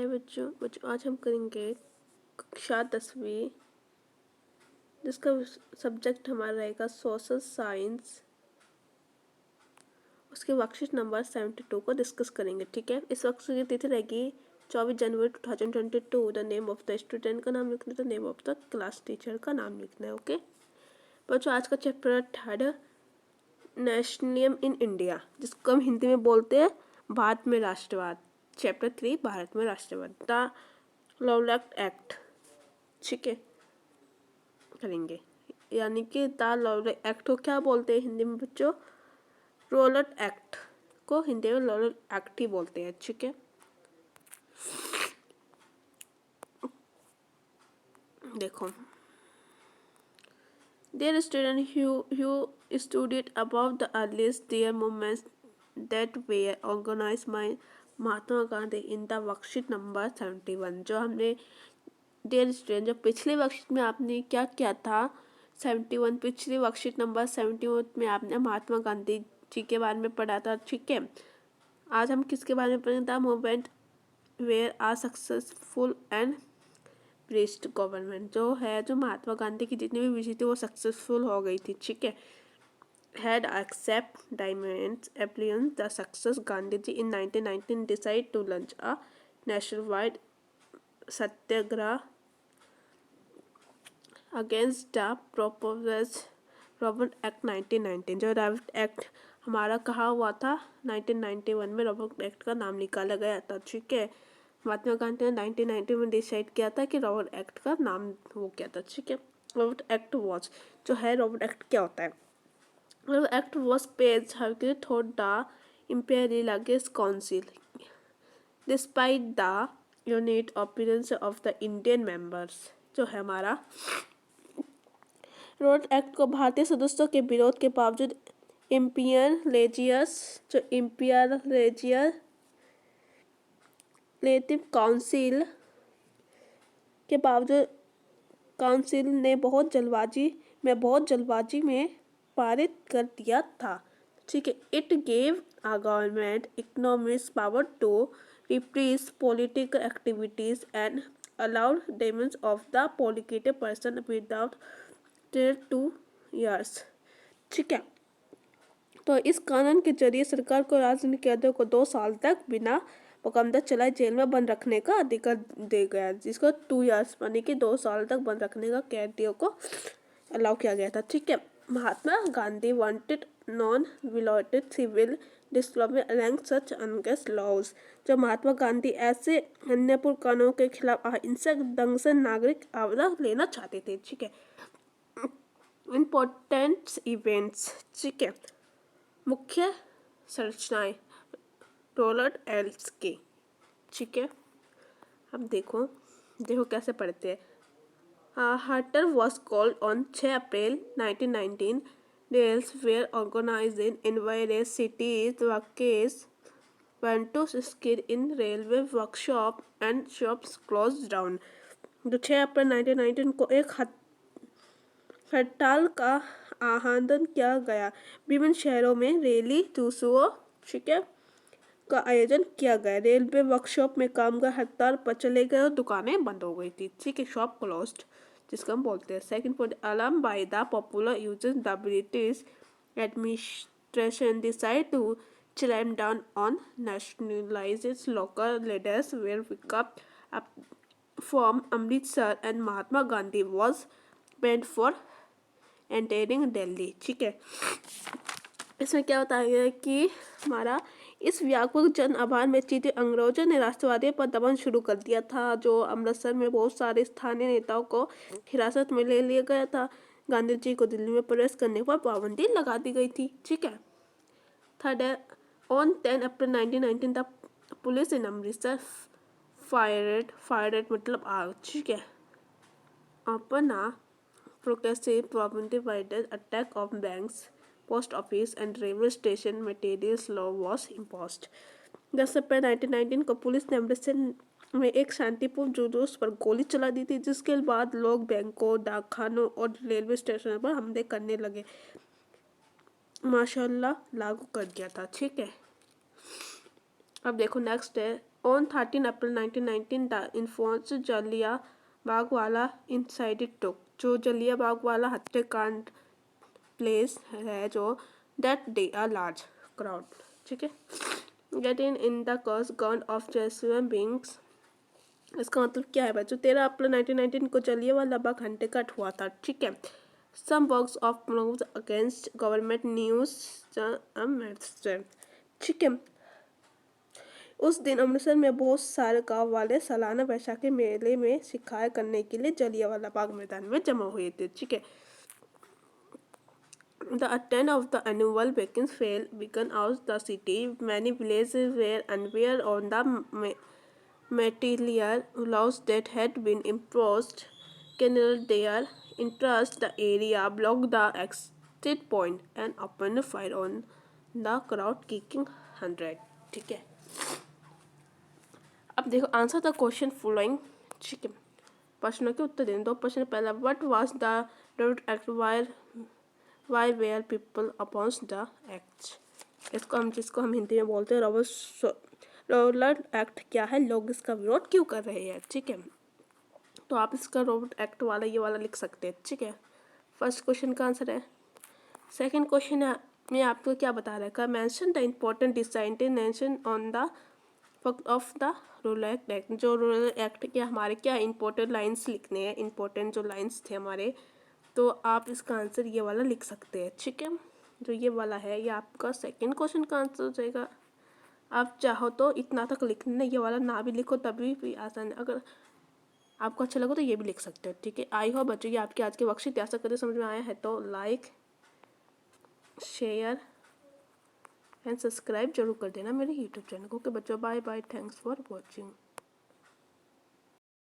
हाय बच्चों आज हम करेंगे कक्षा 10वीं जिसका सब्जेक्ट हमारा रहेगा सोशल साइंस। उसके वर्कशीट नंबर 72 को डिस्कस करेंगे। ठीक है, इस वक्त की तिथि रहेगी 24 जनवरी 2022। The name of the student का नाम लिखना है, the name of the class teacher का नाम लिखना है। ओके बच्चों, आज का चैप्टर 3 नेशनलिज्म इन इंडिया, जिसको हम हिंदी में बोलते हैं भारत में राष्ट्रवाद। चैप्टर 3 भारत में राष्ट्रवाद, द लॉवलैक एक्ट। ठीक है, करेंगे यानी कि द लॉवलैक एक्ट को क्या बोलते हैं हिंदी में बच्चों? रॉवलैक एक्ट को हिंदी में लॉवलैक एक्ट ही बोलते हैं। ठीक है, देखो Dear student, who studied about the earliest their movements that were organized by Mahatma Gandhi in the worksheet number 71। जो हमने डियर स्टूडेंट, जो पिछले वर्कशीट में आपने क्या किया था 71, पिछली वर्कशीट नंबर 71 में आपने महात्मा गांधी जी के बारे में पढ़ा था। ठीक है, आज हम किसके बारे में पढ़ेंगे? The movement where are successful and British government. जो है, जो महात्मा गांधी की जितनी भी विजय थी वो सक्सेसफुल हो गई थी। ठीक है, had accept diamonds appliance the success Gandhiji in 1919 decided to launch a nationwide satyagraha against the proposed Robert act 1919। जो रॉबर्ट एक्ट हमारा कहा हुआ था 1991 में, रॉबर्ट एक्ट का नाम निकाला गया था। ठीक है, महात्मा गांधी ने 1990 में डिसाइड किया था कि रॉबर्ट एक्ट का नाम वो क्या था। ठीक है, रॉबर्ट एक्ट वॉज, जो है रॉबर्ट एक्ट क्या होता है? Robert act was page thought the imperial against council despite the unit appearance of the Indian members। जो है हमारा रॉबर्ट एक्ट को भारतीय सदस्यों के विरोध के बावजूद लेजिस्लेटिव काउंसिल के बावजूद काउंसिल ने बहुत जल्दबाजी में पारित कर दिया था। ठीक है, it gave a government economic power to repress political activities and allowed damage of the political person without 2 years। ठीक है, तो इस कानून के जरिए सरकार को राजनीतिक कैदियों को 2 साल तक बिना मुकदमा चलाए जेल में बंद रखने का अधिकार दे गया, जिसको 2 years यानी कि 2 साल तक बंद रखने का कैदियों को अलाउ किया गया था। ठीक है, Mahatma Gandhi wanted non violated civil disorder against such unjust laws. जो महात्मा गांधी ऐसे अन्यायपूर्ण कानूनों के खिलाफ अहिंसक ढंग से नागरिक आपदा लेना चाहते थे। ठीक है, इम्पोर्टेंट इवेंट्स। ठीक है, मुख्य संरचनाएं रोलर्ड एल्स की। ठीक है, अब देखो कैसे पढ़ते हैं। Hunter was called on 6 April 1919. Rails were organized in various cities. Workers went to skid in railway workshop and shops closed down। जो 6 अप्रैल 1919 को एक हड़ताल का आह्वान किया गया। विभिन्न शहरों में रैली जुलूसों ठीक है का आयोजन किया गया। रेलवे वर्कशॉप में कामगार हड़ताल पर चले गए और दुकानें बंद हो गई थी। ठीक है, शॉप क्लोज्ड जिसको हम बोलते हैं। Second point, alarm by the popular users the British administration decide to clamp down on nationalized local leaders were picked up from Amritsar and Mahatma Gandhi was banned for entering Delhi। ठीक है, इसमें क्या बताया गया है कि हमारा इस व्यापक जन आभार में चीते अंग्रेजों ने राष्ट्रवादियों पर दमन शुरू कर दिया था। जो अमृतसर में बहुत सारे स्थानीय नेताओं को हिरासत में ले लिया गया था। गांधी जी को दिल्ली में प्रवेश करने पर पाबंदी लगा दी गई थी। ठीक है, थर्ड है, on 10 April 1919 the police in Amritsar FireRed मतलब आग। ठीक है, अपना progressive prohibited attack of banks, post office and railway station materials law was imposed। 10 अप्रैल 1919 को पुलिस ने अमृतसर में एक शांतिपूर्ण जुलूस पर गोली चला दी थी, जिसके बाद लोग बैंकों, डाकखानों और रेलवे स्टेशनों पर हमले करने लगे। माशाल्लाह लागू कर दिया था। ठीक है, अब देखो नेक्स्ट है, On 13 April 1919, the infamous Jallianwala वाला इंसिडेंट took, जो जलियांवाला वाला हत्याकांड प्लेस है जो that day a large crowd, ठीक है, getting in the cause gun of Jerusalem beings. इसका मतलब क्या है बच्चों? 13 अप्रैल 1919 को जलियांवाला बाग हत्याकांड हुआ था, ठीक है. Some works of promote against government news, ठीक है. उस दिन अमृतसर में बहुत सारे गांव वाले सालाना बैसाखी मेले में शिकायत करने के लिए जलियांवाला बाग मैदान में जमा हुए थे, ठीक है. The attend of the annual Beacons Fair began out the city. Many villages were unaware on the material laws that had been imposed. General their interest, the area blocked the exit point and opened fire on the crowd, kicking 100. ठीक है. अब देखो answer the question following, ठीक है. प्रश्नों के उत्तर देने दो. प्रश्न पहला, what was the road act, why were people oppose the act. जिसको हम हिंदी में बोलते हैं रोलर एक्ट क्या है, लोग इसका विरोध क्यों कर रहे हैं, ठीक है. तो आप इसका रोड एक्ट वाला ये वाला लिख सकते हैं, ठीक है. फर्स्ट क्वेश्चन का आंसर है. सेकंड क्वेश्चन में आपको क्या बता रखा है, mention the important designation on the fact of the rural act. जो रूरल एक्ट के हमारे क्या इंपॉर्टेंट लाइंस लिखने हैं, इंपॉर्टेंट जो लाइंस थे हमारे, तो आप इसका आंसर ये वाला लिख सकते हैं, ठीक है. जो ये वाला है ये आपका सेकंड क्वेश्चन का आंसर हो जाएगा. आप चाहो तो इतना तक लिखना, ये वाला ना भी लिखो तभी भी आसान है. अगर आपको अच्छा लगा तो ये भी लिख सकते हो, ठीक है. आई होप बच्चों ये आपके आज के वर्कशीट ऐसा करके समझ में आया है तो लाइक शेयर एंड सब्सक्राइब जरूर कर देना मेरे यूट्यूब चैनल को. ओके बच्चों, bye bye, thanks for watching.